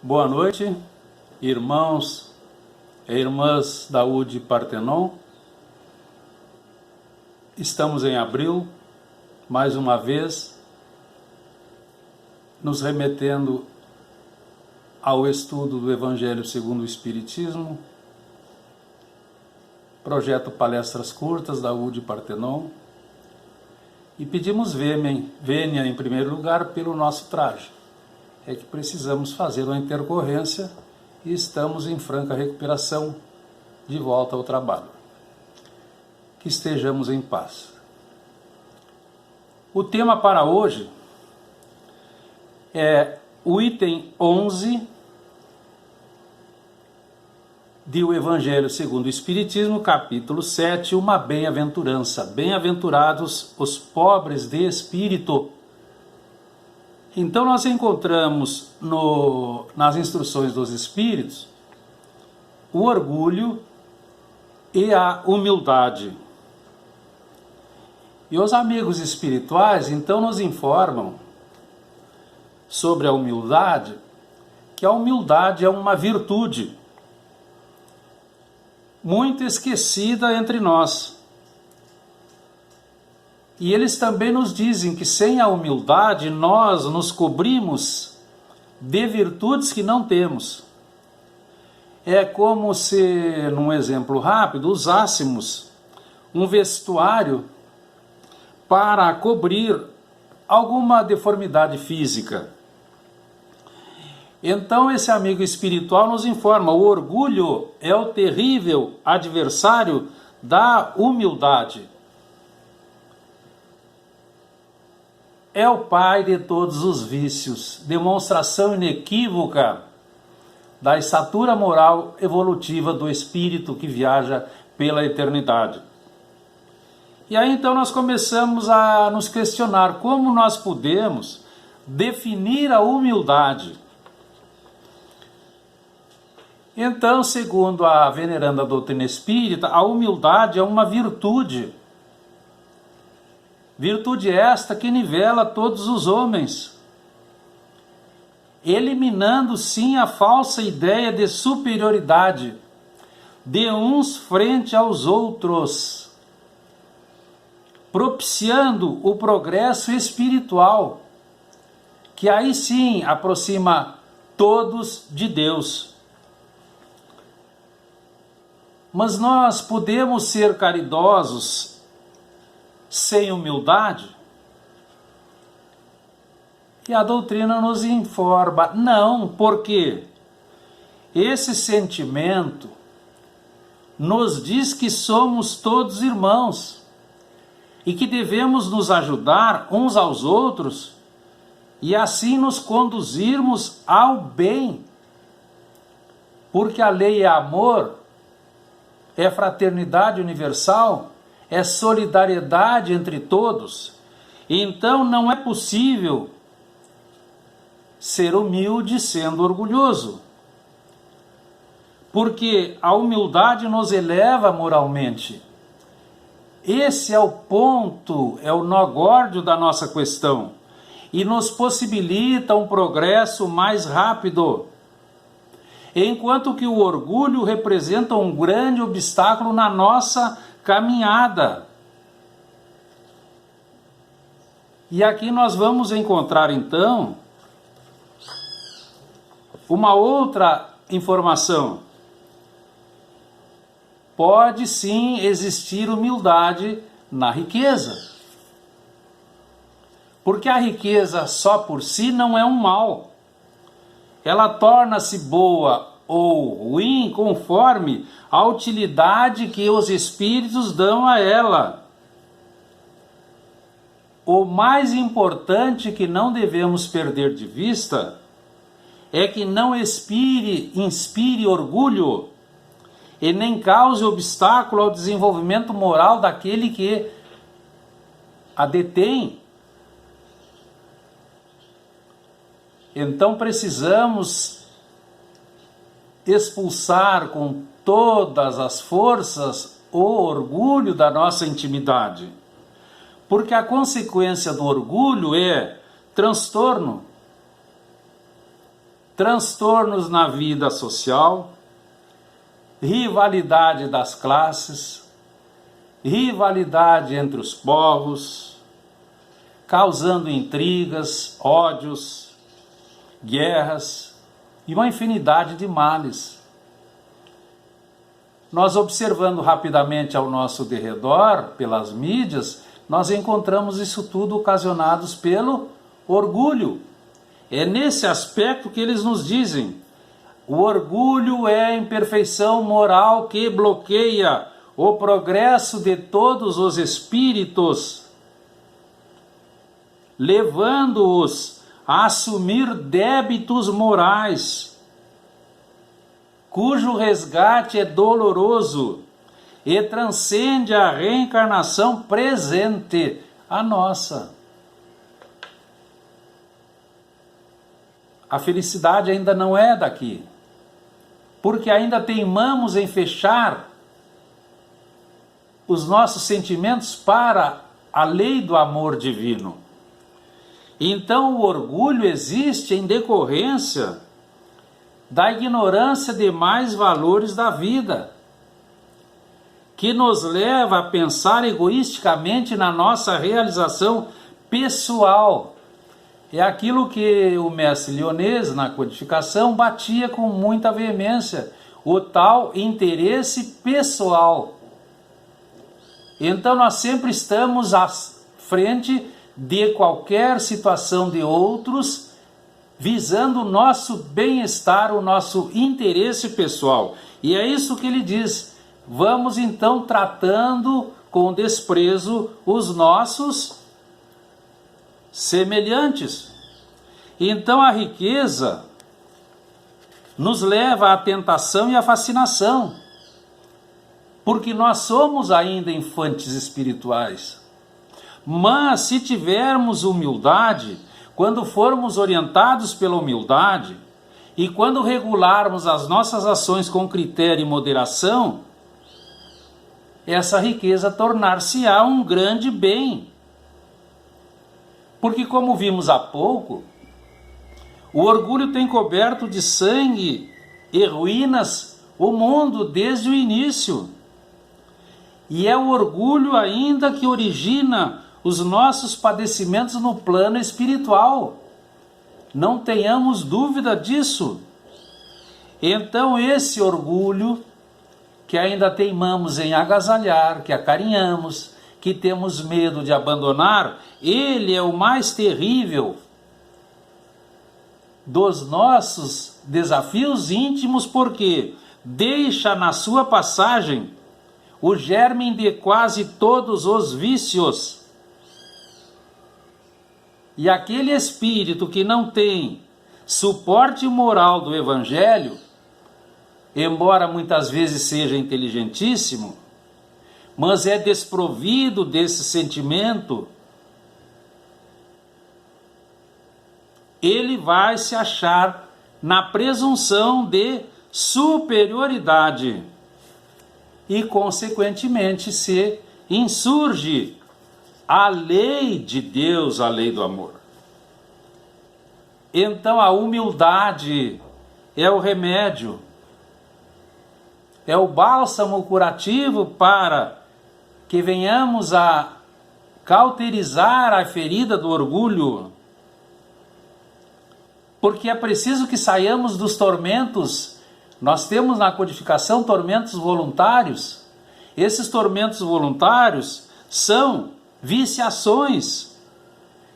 Boa noite, irmãos e irmãs da UD Partenon. Estamos em abril, mais uma vez, nos remetendo ao estudo do Evangelho segundo o Espiritismo, projeto Palestras Curtas da UD Partenon, e pedimos vênia em primeiro lugar pelo nosso traje. É que precisamos fazer uma intercorrência e estamos em franca recuperação de volta ao trabalho. Que estejamos em paz. O tema para hoje é o item 11 do Evangelho segundo o Espiritismo, capítulo 7, uma bem-aventurança. Bem-aventurados os pobres de espírito. Então nós encontramos nas instruções dos Espíritos o orgulho e a humildade. E os amigos espirituais então nos informam sobre a humildade, que a humildade é uma virtude muito esquecida entre nós. E eles também nos dizem que sem a humildade nós nos cobrimos de virtudes que não temos. É como se, num exemplo rápido, usássemos um vestuário para cobrir alguma deformidade física. Então esse amigo espiritual nos informa: o orgulho é o terrível adversário da humildade. É o pai de todos os vícios, demonstração inequívoca da estatura moral evolutiva do espírito que viaja pela eternidade. E aí então nós começamos a nos questionar como nós podemos definir a humildade. Então, segundo a veneranda doutrina espírita, a humildade é uma virtude. Virtude esta que nivela todos os homens, eliminando sim a falsa ideia de superioridade de uns frente aos outros, propiciando o progresso espiritual, que aí sim aproxima todos de Deus. Mas nós podemos ser caridosos sem humildade? E a doutrina nos informa, não, porque esse sentimento nos diz que somos todos irmãos e que devemos nos ajudar uns aos outros e assim nos conduzirmos ao bem, porque a lei é amor, é fraternidade universal, é solidariedade entre todos. Então não é possível ser humilde sendo orgulhoso, porque a humildade nos eleva moralmente. Esse é o ponto, é o nó górdio da nossa questão, e nos possibilita um progresso mais rápido, enquanto que o orgulho representa um grande obstáculo na nossa caminhada. E aqui nós vamos encontrar então uma outra informação. Pode sim existir humildade na riqueza, porque a riqueza só por si não é um mal. Ela torna-se boa ou ruim conforme a utilidade que os espíritos dão a ela. O mais importante que não devemos perder de vista é que não inspire orgulho e nem cause obstáculo ao desenvolvimento moral daquele que a detém. Então precisamos expulsar com todas as forças o orgulho da nossa intimidade, porque a consequência do orgulho é transtorno, transtornos na vida social, rivalidade das classes, rivalidade entre os povos, causando intrigas, ódios, guerras e uma infinidade de males. Nós observando rapidamente ao nosso derredor, pelas mídias, nós encontramos isso tudo ocasionados pelo orgulho. É nesse aspecto que eles nos dizem: o orgulho é a imperfeição moral que bloqueia o progresso de todos os espíritos, levando-os a assumir débitos morais, cujo resgate é doloroso e transcende a reencarnação presente, a nossa. A felicidade ainda não é daqui, porque ainda teimamos em fechar os nossos sentimentos para a lei do amor divino. Então o orgulho existe em decorrência da ignorância de mais valores da vida, que nos leva a pensar egoisticamente na nossa realização pessoal. É aquilo que o mestre Lyonês, na codificação, batia com muita veemência, o tal interesse pessoal. Então nós sempre estamos à frente de qualquer situação de outros, visando o nosso bem-estar, o nosso interesse pessoal. E é isso que ele diz: vamos então tratando com desprezo os nossos semelhantes. Então a riqueza nos leva à tentação e à fascinação, porque nós somos ainda infantes espirituais. Mas se tivermos humildade, quando formos orientados pela humildade, e quando regularmos as nossas ações com critério e moderação, essa riqueza tornar-se-á um grande bem. Porque, como vimos há pouco, o orgulho tem coberto de sangue e ruínas o mundo desde o início. E é o orgulho ainda que origina os nossos padecimentos no plano espiritual. Não tenhamos dúvida disso. Então esse orgulho, que ainda teimamos em agasalhar, que acarinhamos, que temos medo de abandonar, ele é o mais terrível dos nossos desafios íntimos, porque deixa na sua passagem o germe de quase todos os vícios. E aquele espírito que não tem suporte moral do Evangelho, embora muitas vezes seja inteligentíssimo, mas é desprovido desse sentimento, ele vai se achar na presunção de superioridade e, consequentemente, se insurge a lei de Deus, a lei do amor. Então a humildade é o remédio, é o bálsamo curativo para que venhamos a cauterizar a ferida do orgulho, porque é preciso que saiamos dos tormentos. Nós temos na codificação tormentos voluntários. Esses tormentos voluntários são viciações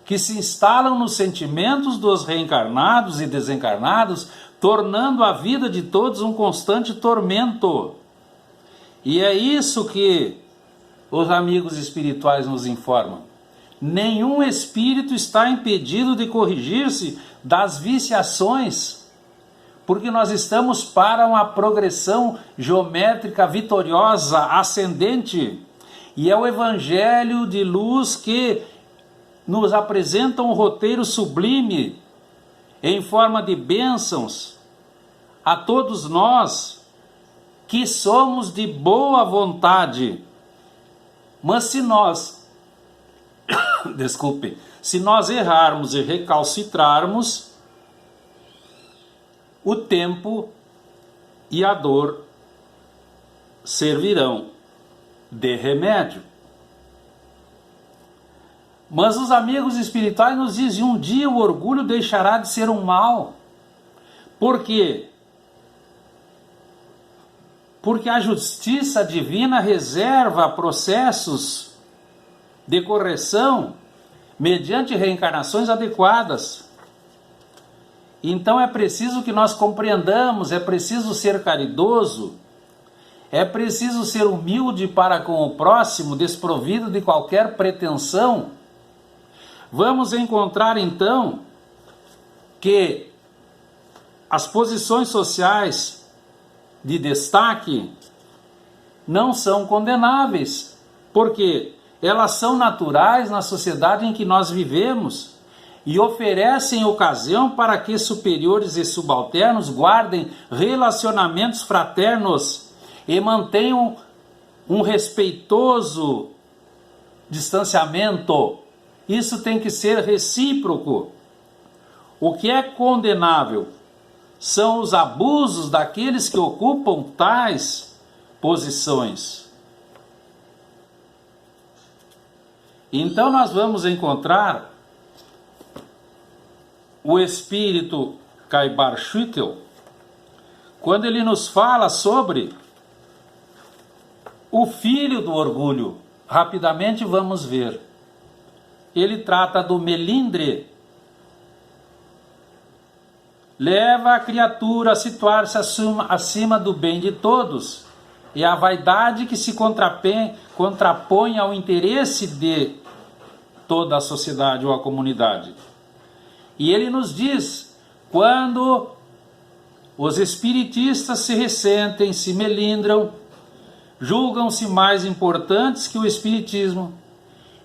que se instalam nos sentimentos dos reencarnados e desencarnados, tornando a vida de todos um constante tormento. E é isso que os amigos espirituais nos informam. Nenhum espírito está impedido de corrigir-se das viciações, porque nós estamos para uma progressão geométrica vitoriosa, ascendente, e é o Evangelho de luz que nos apresenta um roteiro sublime, em forma de bênçãos, a todos nós que somos de boa vontade. Mas se nós, se nós errarmos e recalcitrarmos, o tempo e a dor servirão de remédio. Mas os amigos espirituais nos dizem: um dia o orgulho deixará de ser um mal. Por quê? Porque a justiça divina reserva processos de correção mediante reencarnações adequadas. Então é preciso que nós compreendamos, é preciso ser caridoso, é preciso ser humilde para com o próximo, desprovido de qualquer pretensão. Vamos encontrar então que as posições sociais de destaque não são condenáveis, porque elas são naturais na sociedade em que nós vivemos e oferecem ocasião para que superiores e subalternos guardem relacionamentos fraternos e mantenham um respeitoso distanciamento. Isso tem que ser recíproco. O que é condenável são os abusos daqueles que ocupam tais posições. Então nós vamos encontrar o espírito Kaibar-Schüttel, quando ele nos fala sobre o filho do orgulho. Rapidamente vamos ver. Ele trata do melindre. Leva a criatura a situar-se acima do bem de todos. É a vaidade que se contrapõe ao interesse de toda a sociedade ou a comunidade. E ele nos diz: quando os espiritistas se ressentem, se melindram, julgam-se mais importantes que o espiritismo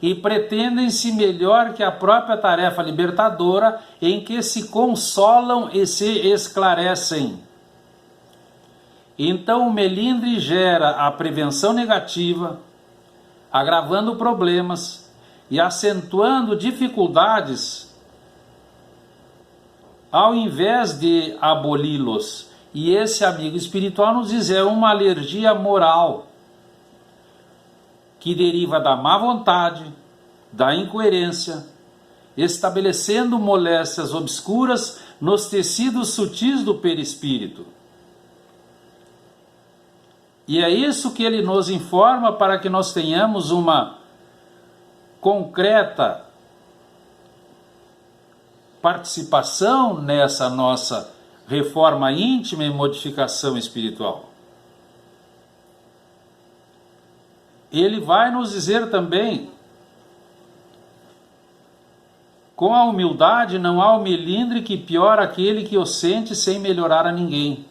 e pretendem-se melhor que a própria tarefa libertadora, em que se consolam e se esclarecem. Então o melindre gera a prevenção negativa, agravando problemas e acentuando dificuldades, ao invés de aboli-los. E esse amigo espiritual nos diz: é uma alergia moral que deriva da má vontade, da incoerência, estabelecendo moléstias obscuras nos tecidos sutis do perispírito. E é isso que ele nos informa, para que nós tenhamos uma concreta participação nessa nossa reforma íntima e modificação espiritual. Ele vai nos dizer também: com a humildade não há o melindre que piora aquele que o sente sem melhorar a ninguém.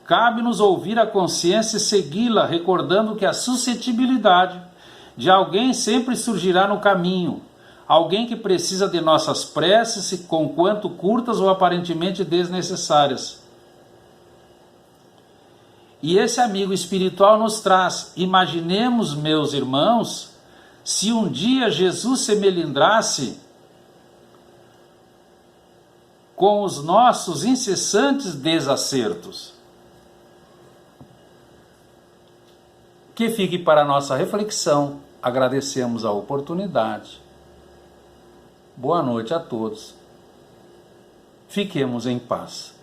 Cabe-nos ouvir a consciência e segui-la, recordando que a suscetibilidade de alguém sempre surgirá no caminho, alguém que precisa de nossas preces, conquanto curtas ou aparentemente desnecessárias. E esse amigo espiritual nos traz: imaginemos, meus irmãos, se um dia Jesus se melindrasse com os nossos incessantes desacertos. Que fique para a nossa reflexão. Agradecemos a oportunidade. Boa noite a todos. Fiquemos em paz.